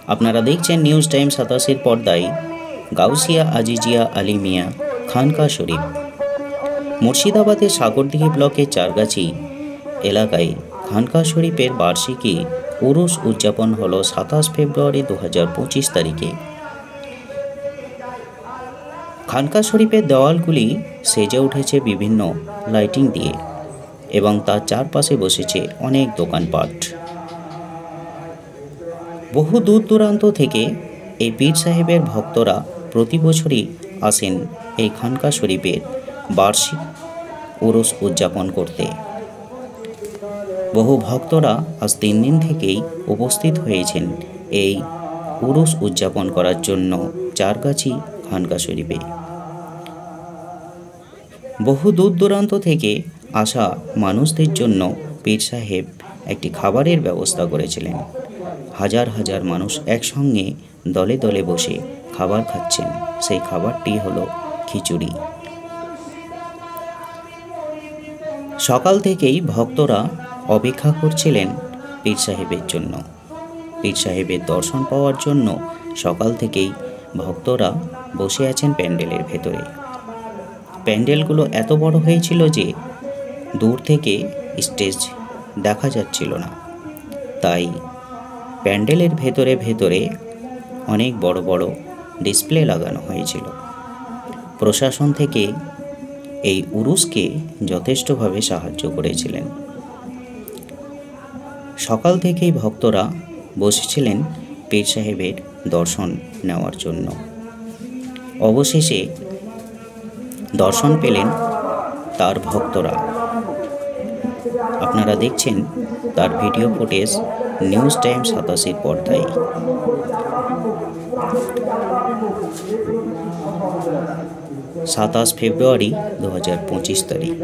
আপনারা দেখছেন news time ৮৭-এর পর্দায় গাউসিয়া আজিজিয়া আলী মিয়া খানকা শরীফ। মুর্শিদাবাদের সাগরদিঘি ব্লকের চারগাছি এলাকায় খানকা শরীফের বার্ষিকী উরুস উদযাপন হলো ২৭ ফেব্রুয়ারি ২০২৫ তারিখে। খানকা শরীফের দেওয়ালগুলি সেজে উঠেছে বিভিন্ন লাইটিং দিয়ে এবং তার চারপাশে বসেছে অনেক দোকানপাট। বহু দূর দূরান্ত থেকে এই পীর সাহেবের ভক্তরা প্রতি বছরই আসেন এই খানকা শরীফের বার্ষিক উরুস উদযাপন করতে। বহু ভক্তরা আজ ৩ দিন থেকেই উপস্থিত হয়েছেন এই উরুস উদযাপন করার জন্য চারগাছি খানকা শরীফে। বহু দূর দূরান্ত থেকে আসা মানুষদের জন্য পীর সাহেব একটি খাবারের ব্যবস্থা করেছিলেন। হাজার হাজার মানুষ একসঙ্গে দলে দলে বসে খাবার খাচ্ছেন। সেই খাবারটি হলো খিচুড়ি। সকাল থেকেই ভক্তরা অপেক্ষা করছিলেন পীর সাহেবের জন্য। পীর সাহেবের দর্শন পাওয়ার জন্য সকাল থেকেই ভক্তরা বসে আছেন প্যান্ডেলের ভেতরে। প্যান্ডেলগুলো এত বড় হয়েছিল যে দূর থেকে স্টেজ দেখা যাচ্ছিল না, তাই প্যান্ডেলের ভেতরে ভেতরে অনেক বড় বড় ডিসপ্লে লাগানো হয়েছিল। প্রশাসন থেকে এই উরুসকে যথেষ্টভাবে সাহায্য করেছিলেন। সকাল থেকেই ভক্তরা বসেছিলেন পীর সাহেবের দর্শন নেওয়ার জন্য। অবশেষে দর্শন পেলেন তার ভক্তরা। আপনারা দেখছেন তার ভিডিও ফুটেজ নিউজ টাইম ৮৭-এর পর্দায়। ২৭ ফেব্রুয়ারি ২০২৫ তারিখ।